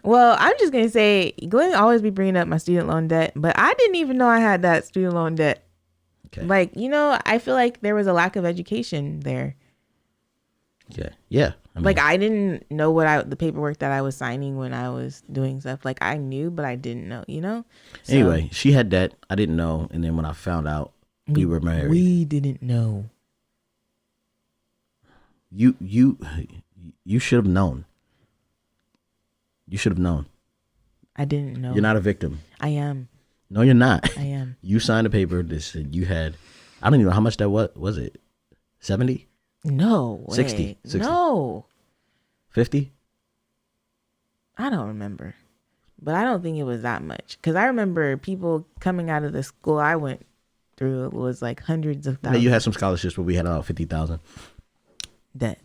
Well, I'm just gonna say, Glenn always be bringing up my student loan debt, but I didn't even know I had that student loan debt. Okay. Like, you know, I feel like there was a lack of education there. Yeah. I mean, like, I didn't know the paperwork that I was signing when I was doing stuff. Like, I knew, but I didn't know, you know? So, anyway, she had debt. I didn't know. And then when I found out, we were married. We didn't know. You should have known. You should have known. I didn't know. You're not a victim. I am. No, you're not. I am. You signed a paper that said you had, I don't even know how much that was it? 70? No way. 60. No. 50? I don't remember. But I don't think it was that much. Because I remember people coming out of the school I went through, it was like hundreds of thousands. You had some scholarships, but we had about 50,000. Debt.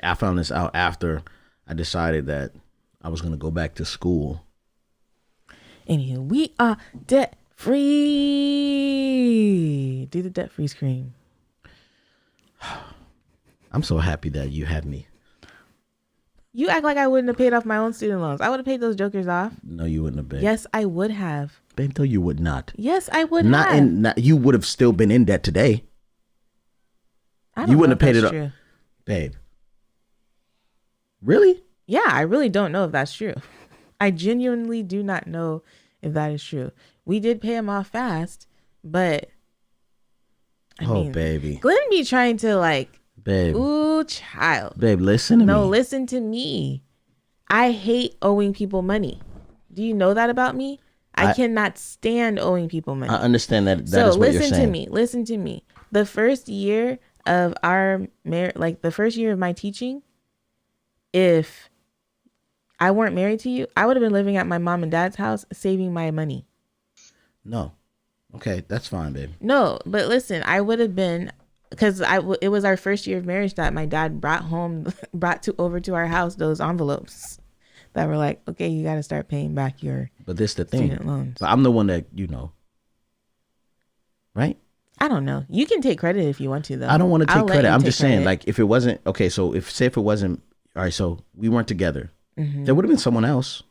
I found this out after I decided that I was going to go back to school. Anywho, we are debt free. Do the debt free scream. I'm so happy that you had me. You act like I wouldn't have paid off my own student loans. I would have paid those jokers off. No, you wouldn't have, babe. Yes, I would have. Babe, no, you would not. Yes, I would have. You would have still been in debt today. I don't You know wouldn't if have paid that's it true. up. Babe. Really? Yeah, I really don't know if that's true. I genuinely do not know if that is true. We did pay him off fast, but I mean, baby. Glenn be trying to like, babe. Ooh, child. Babe, listen to me. No, listen to me. I hate owing people money. Do you know that about me? I cannot stand owing people money. I understand that. So is what you're listen saying. to me. Listen to me. The first year of our like the first year of my teaching, if I weren't married to you, I would have been living at my mom and dad's house saving my money. No. Okay, that's fine, babe. No, but listen, I would have been, because it was our first year of marriage that my dad brought over to our house those envelopes that were like, okay, you got to start paying back your But this the thing. student loans. But I'm the one that, right? I don't know. You can take credit if you want to, though. I don't want to take credit. I'm just saying, credit. like, if it wasn't, okay, so if it wasn't, all right, so we weren't together, there would have been someone else,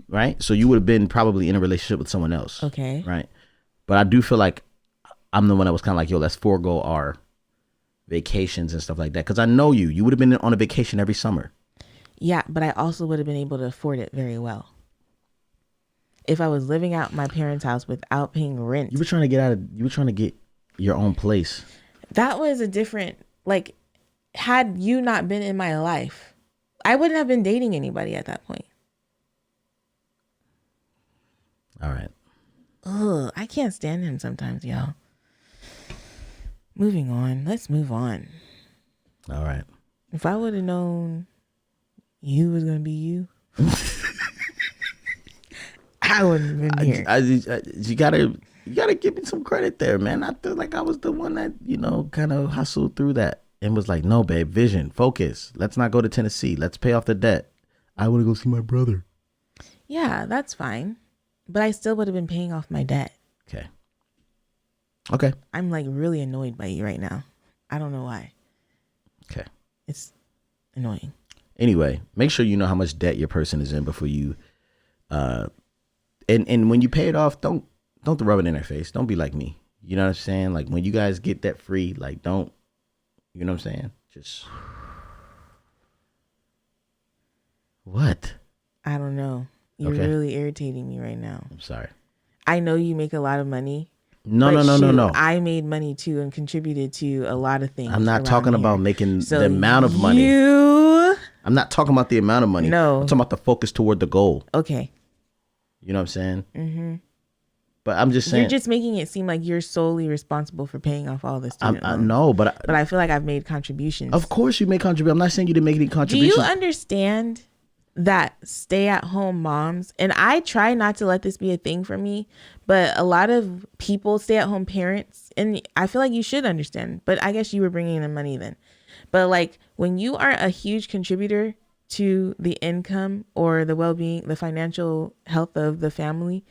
right? So you would have been probably in a relationship with someone else. Okay. Right? But I do feel like I'm the one that was kind of like, yo, let's forego our vacations and stuff like that. Because I know you would have been on a vacation every summer. Yeah, but I also would have been able to afford it very well. If I was living out my parents' house without paying rent. You were trying to get your own place. That was a different, like, had you not been in my life, I wouldn't have been dating anybody at that point. All right. Ugh, I can't stand him sometimes, y'all. Moving on. Let's move on. All right. If I would have known you was going to be you, I wouldn't have been here. You gotta give me some credit there, man. I feel like I was the one that, kind of hustled through that and was like, no, babe, vision, focus. Let's not go to Tennessee. Let's pay off the debt. I want to go see my brother. Yeah, that's fine. But I still would have been paying off my debt. Okay. I'm like really annoyed by you right now. I don't know why. Okay. It's annoying. Anyway, make sure you know how much debt your person is in before you, and when you pay it off, don't rub it in their face. Don't be like me. You know what I'm saying? Like when you guys get debt free, like don't, you know what I'm saying? Just what? I don't know. You're really irritating me right now. I'm sorry. I know you make a lot of money. No. I made money too and contributed to a lot of things. I'm not talking about making the amount of money. You I'm not talking about the amount of money. No. I'm talking about the focus toward the goal. Okay. You know what I'm saying? Mm-hmm. But I'm just saying. You're just making it seem like you're solely responsible for paying off all this student loans. No, but I feel like I've made contributions. Of course you made contributions. I'm not saying you didn't make any Do contributions. you understand that stay-at-home moms, and I try not to let this be a thing for me, but a lot of people, stay-at-home parents, and I feel like you should understand, but I guess you were bringing in money then. But like when you are a huge contributor to the income or the well-being, the financial health of the family,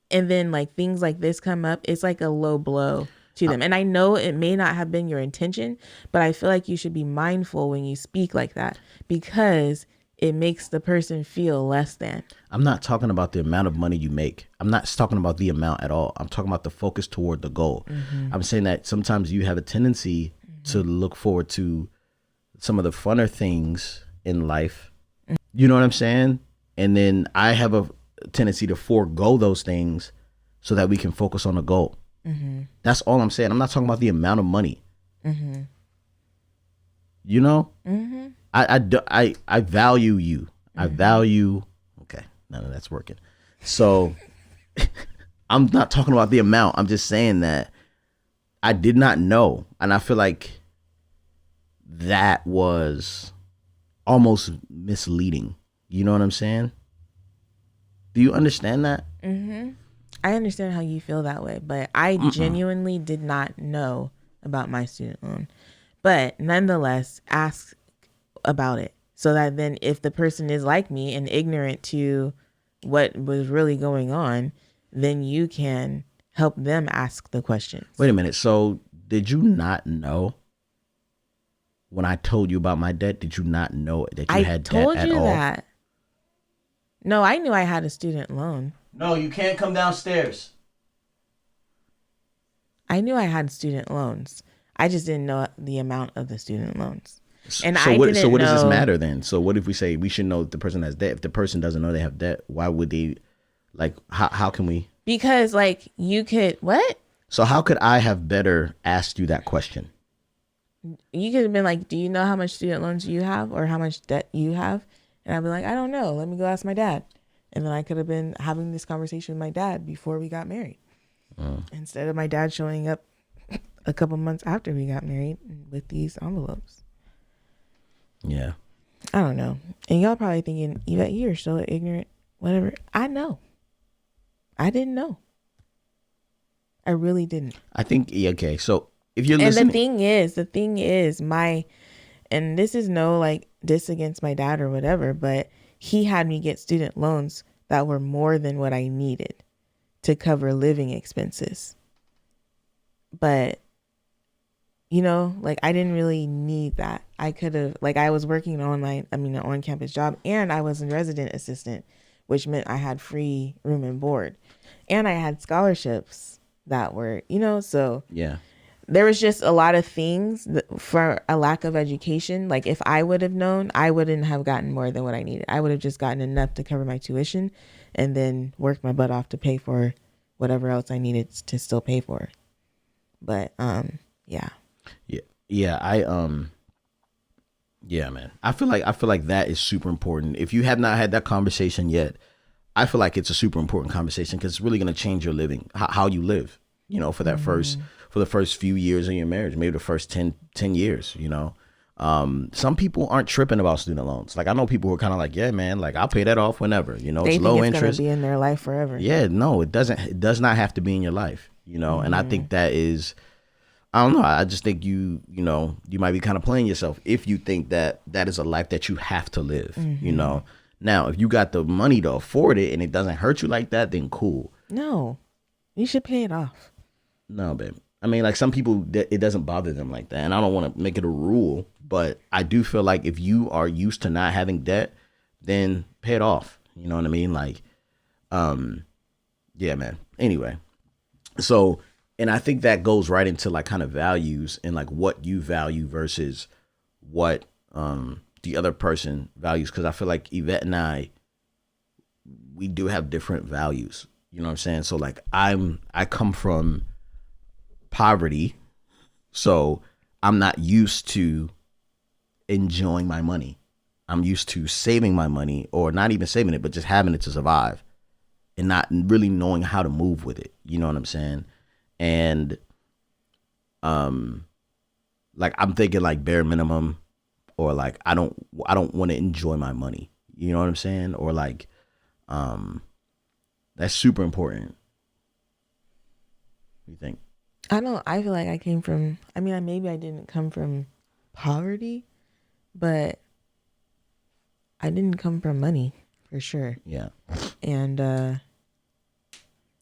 and then like things like this come up, it's like a low blow to them. And I know it may not have been your intention, but I feel like you should be mindful when you speak like that, because it makes the person feel less than. I'm not talking about the amount of money you make. I'm not talking about the amount at all. I'm talking about the focus toward the goal. Mm-hmm. I'm saying that sometimes you have a tendency to look forward to some of the funner things in life. Mm-hmm. You know what I'm saying? And then I have a tendency to forego those things so that we can focus on the goal. Mm-hmm. That's all I'm saying. I'm not talking about the amount of money. Mm-hmm. You know? Mm-hmm. I value you. Mm-hmm. I value. Okay, none of that's working. So I'm not talking about the amount. I'm just saying that I did not know, and I feel like that was almost misleading. You know what I'm saying? Do you understand that? Mm-hmm. I understand how you feel that way, but I genuinely did not know about my student loan. But nonetheless, ask about it so that then if the person is like me and ignorant to what was really going on, then you can help them ask the questions. Wait a minute. So did you not know when I told you about my debt? Did you not know that you had debt at all? I told you that. No, I knew I had a student loan. No, you can't come downstairs. I knew I had student loans. I just didn't know the amount of the student loans. And So what does this matter then? So what if we say we should know if the person has debt? If the person doesn't know they have debt, why would they, like, how can we? Because like you could, what? So how could I have better asked you that question? You could have been like, do you know how much student loans you have or how much debt you have? And I'd be like, I don't know. Let me go ask my dad. And then I could have been having this conversation with my dad before we got married. Instead of my dad showing up a couple months after we got married with these envelopes. Yeah. I don't know. And y'all probably thinking, Yvette, you're so ignorant, whatever. I know. I didn't know. I really didn't. I think, okay. So if you're and listening. the thing is and this is no like diss against my dad or whatever, but he had me get student loans that were more than what I needed to cover living expenses. But, you know, like I didn't really need that. I could have, like I was working an on-campus job, and I was a resident assistant, which meant I had free room and board, and I had scholarships that were, you know, so Yeah. There was just a lot of things for a lack of education. Like if I would have known, I wouldn't have gotten more than what I needed. I would have just gotten enough to cover my tuition and then worked my butt off to pay for whatever else I needed to still pay for. But, yeah. Yeah, man. I feel like that is super important. If you have not had that conversation yet, I feel like it's a super important conversation because it's really going to change your living, how you live, you know, for that for the first few years of your marriage, maybe the first 10 years, you know. Some people aren't tripping about student loans. Like I know people who are kind of like, yeah, man, like I'll pay that off whenever, you know, they it's think low it's interest. Gonna be in their life forever. Yeah, no, it doesn't. It does not have to be in your life, you know. And I think that is, I don't know. I just think you know, you might be kind of playing yourself if you think that is a life that you have to live, you know. Now, if you got the money to afford it and it doesn't hurt you like that, then cool. No, you should pay it off. No, babe. I mean, like some people, it doesn't bother them like that. And I don't want to make it a rule, but I do feel like if you are used to not having debt, then pay it off. You know what I mean? Like, yeah, man. Anyway, so, and I think that goes right into like kind of values and like what you value versus what the other person values. Because I feel like Yvette and I, we do have different values. You know what I'm saying? So like I come from poverty, so I'm not used to enjoying my money. I'm used to saving my money, or not even saving it, but just having it to survive and not really knowing how to move with it. You know what I'm saying? And like I'm thinking like bare minimum, or like I don't want to enjoy my money. You know what I'm saying? Or like that's super important. What do you think? I feel like I came from, I mean, maybe I didn't come from poverty, but I didn't come from money for sure. Yeah. And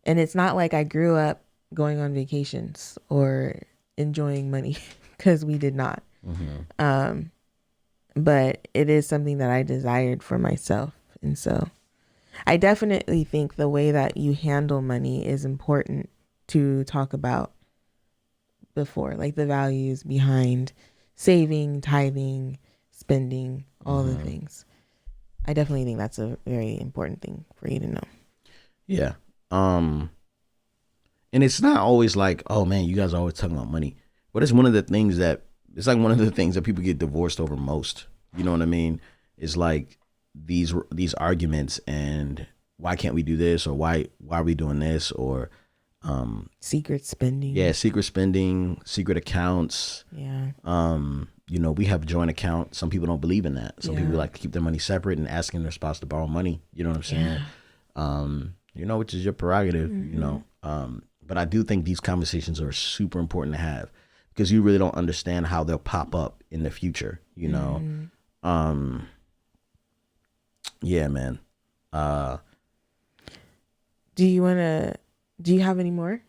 it's not like I grew up going on vacations or enjoying money because we did not. But it is something that I desired for myself. And so I definitely think the way that you handle money is important to talk about before, like the values behind saving, tithing, spending, all the things. I definitely think that's a very important thing for you to know. Yeah. And it's not always like, oh man, you guys are always talking about money. But it's one of the things that people get divorced over most. You know what I mean? It's like these arguments and why can't we do this, or why are we doing this, or secret spending. Yeah, secret spending, secret accounts. Yeah. You know, we have joint accounts. Some people don't believe in that. Some people like to keep their money separate and asking their spouse to borrow money. You know what I'm saying? You know, which is your prerogative, you know. But I do think these conversations are super important to have because you really don't understand how they'll pop up in the future, you know. Yeah, man. Do you have any more?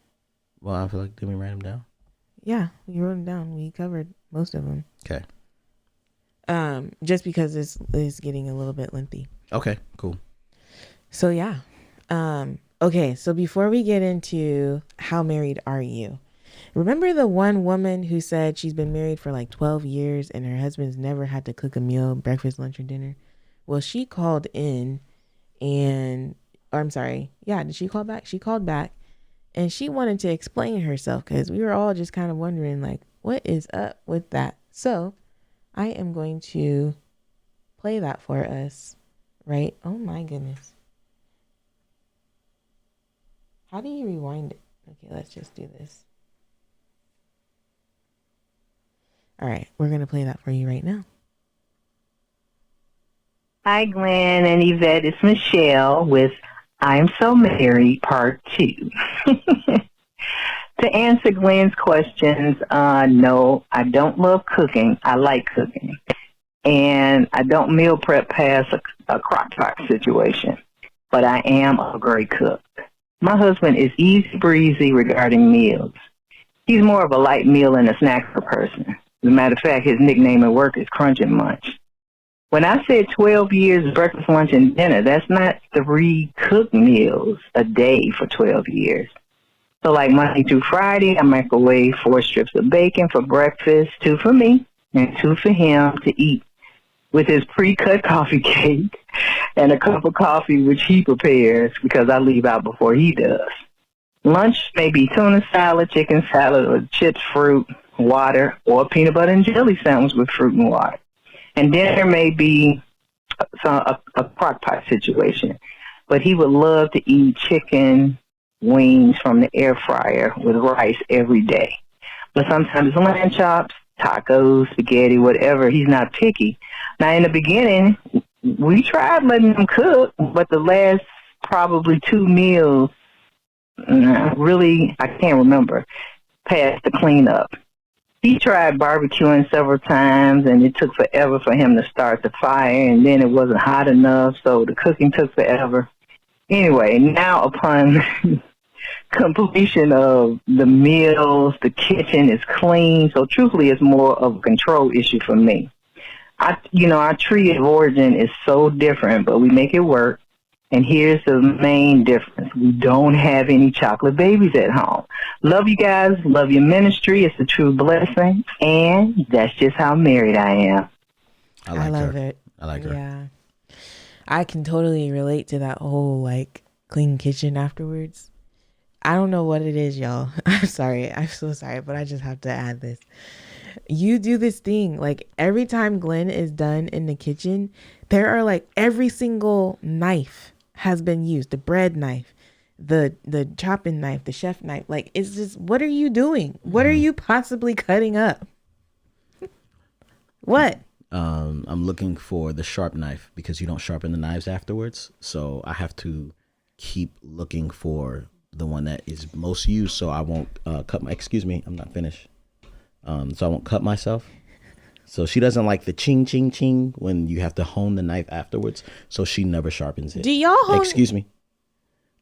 Well, I feel like, did we write them down? Yeah, we wrote them down. We covered most of them. Okay. Just because this is getting a little bit lengthy. Okay, cool. So yeah. Okay, so before we get into how married are you? Remember the one woman who said she's been married for like 12 years and her husband's never had to cook a meal, breakfast, lunch, or dinner? Well, she called in and, or I'm sorry. Yeah, did she call back? She called back and she wanted to explain herself because we were all just kind of wondering like, what is up with that? So I am going to play that for us, right? Oh my goodness. How do you rewind it? Okay, let's just do this. All right, we're going to play that for you right now. Hi, Glen and Yvette. It's Michelle with I'm So Married, Part 2. To answer Glen's questions, no, I don't love cooking. I like cooking. And I don't meal prep past a crock pot situation. But I am a great cook. My husband is easy breezy regarding meals. He's more of a light meal and a snacker person. As a matter of fact, his nickname at work is Crunchin' Munch. When I said 12 years breakfast, lunch, and dinner, that's not 3 cooked meals a day for 12 years. So like Monday through Friday, I microwave 4 strips of bacon for breakfast, 2 for me and 2 for him to eat with his pre-cut coffee cake and a cup of coffee which he prepares because I leave out before he does. Lunch may be tuna salad, chicken salad, or chips, fruit, water, or a peanut butter and jelly sandwich with fruit and water. And dinner may be a crock pot situation. But he would love to eat chicken wings from the air fryer with rice every day. But sometimes lamb chops, tacos, spaghetti, whatever. He's not picky. Now, in the beginning, we tried letting him cook, but the last probably 2 meals, really, I can't remember, past the cleanup. He tried barbecuing several times, and it took forever for him to start the fire, and then it wasn't hot enough, so the cooking took forever. Anyway, now upon completion of the meals, the kitchen is clean, so truthfully it's more of a control issue for me. Our tree of origin is so different, but we make it work. And here's the main difference. We don't have any chocolate babies at home. Love you guys. Love your ministry. It's a true blessing. And that's just how married I am. I love it. I like her. Yeah. I can totally relate to that whole like clean kitchen afterwards. I don't know what it is, y'all. I'm sorry. I'm so sorry, but I just have to add this. You do this thing like every time Glen is done in the kitchen, there are like every single knife has been used. The bread knife, the chopping knife, the chef knife. Like, it's just, what are you doing? What are you possibly cutting up? What? I'm looking for the sharp knife because you don't sharpen the knives afterwards. So I have to keep looking for the one that is most used so I won't excuse me, I'm not finished. So I won't cut myself. So she doesn't like the ching, ching, ching when you have to hone the knife afterwards. So she never sharpens it. Do y'all hone? Excuse me.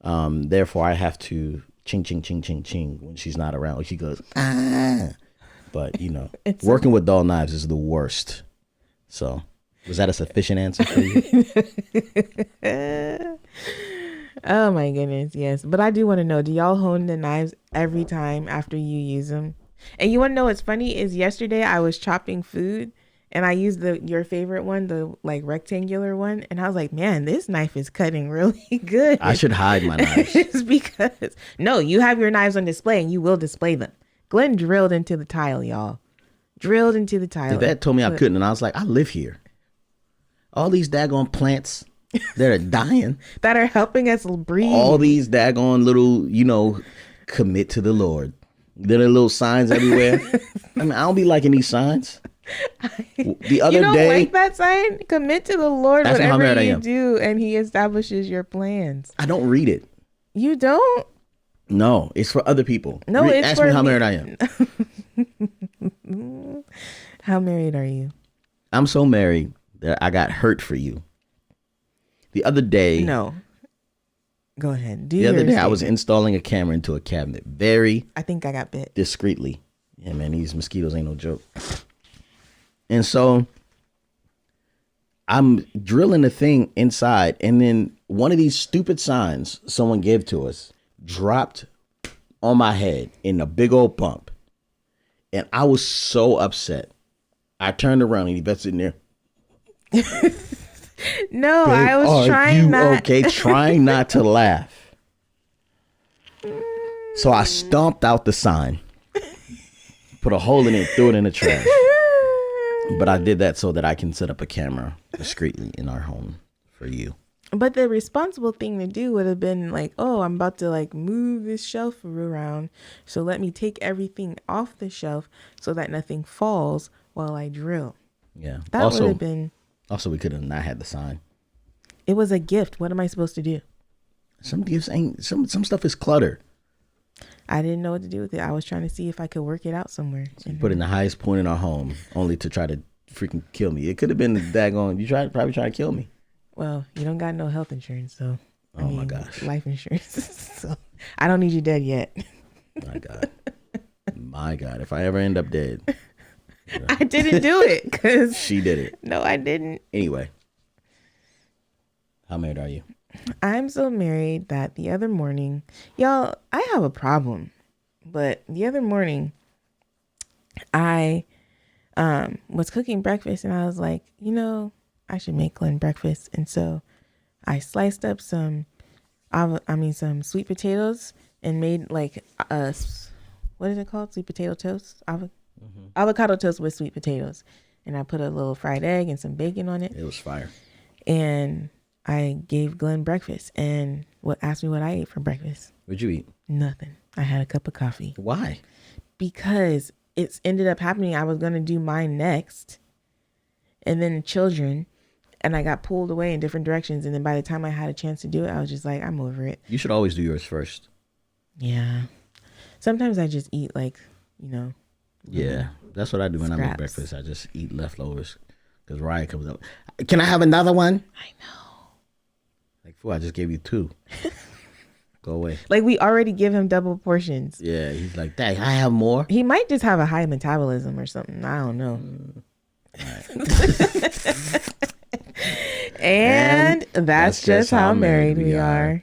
Therefore, I have to ching, ching, ching, ching, ching when she's not around. She goes, ah. But, working with dull knives is the worst. So was that a sufficient answer for you? Oh, my goodness. Yes. But I do want to know, do y'all hone the knives every time after you use them? And you want to know what's funny is yesterday I was chopping food and I used your favorite one, the like rectangular one. And I was like, man, this knife is cutting really good. I should hide my knives. It's because, no, you have your knives on display and you will display them. Glen drilled into the tile, y'all. Drilled into the tile. Yvette told me I couldn't. And I was like, I live here. All these daggone plants that are dying. That are helping us breathe. All these daggone little, commit to the Lord. There are little signs everywhere. I mean, I don't be liking these signs. The other you don't day, like that sign? Commit to the Lord whatever you am. do, and He establishes your plans. I don't read it. You don't? No, it's for other people. No, it's ask for me how married I am. How married are you? I'm so married that I got hurt for you. The other day. No. Go ahead. Do The other your day, I was statement. installing a camera into a cabinet very I think I got bit. discreetly. Yeah, man, these mosquitoes ain't no joke. And so I'm drilling the thing inside, and then one of these stupid signs someone gave to us dropped on my head in a big old bump. And I was so upset. I turned around and Yvette's sitting there. No, I was Are trying you not. okay? Trying not to laugh. So I stomped out the sign, put a hole in it, threw it in the trash. But I did that so that I can set up a camera discreetly in our home for you. But the responsible thing to do would have been like, oh, I'm about to like move this shelf around. So let me take everything off the shelf so that nothing falls while I drill. Yeah. That would have been. Also, we could have not had the sign. It was a gift. What am I supposed to do? Some gifts ain't. Some stuff is clutter. I didn't know what to do with it. I was trying to see if I could work it out somewhere. So you put it in the highest point in our home, only to try to freaking kill me. It could have been the daggone. You probably try to kill me. Well, you don't got no health insurance, so. Oh my gosh. Life insurance. So I don't need you dead yet. My God. My God. If I ever end up dead. I didn't do it because. She did it. No, I didn't. Anyway. How married are you? I'm so married that the other morning, y'all, I have a problem. But the other morning, I was cooking breakfast and I was like, I should make Glen breakfast. And so I sliced up some sweet potatoes and made like what is it called? Sweet potato toast? Avocado toast with sweet potatoes. And I put a little fried egg and some bacon on it. It was fire. And I gave Glen breakfast and asked me what I ate for breakfast. What'd you eat? Nothing. I had a cup of coffee. Why? Because it's ended up happening. I was going to do mine next. And then children. And I got pulled away in different directions. And then by the time I had a chance to do it, I was just like, I'm over it. You should always do yours first. Yeah. Sometimes I just eat Yeah. That's what I do when I make scraps. breakfast. I just eat leftovers. Because Ryan comes up. Can I have another one? I know. Like, fool, I just gave you 2. Go away. Like we already give him double portions. Yeah. He's like, Dad, I have more. He might just have a high metabolism or something. I don't know. All right. And that's just how married we are.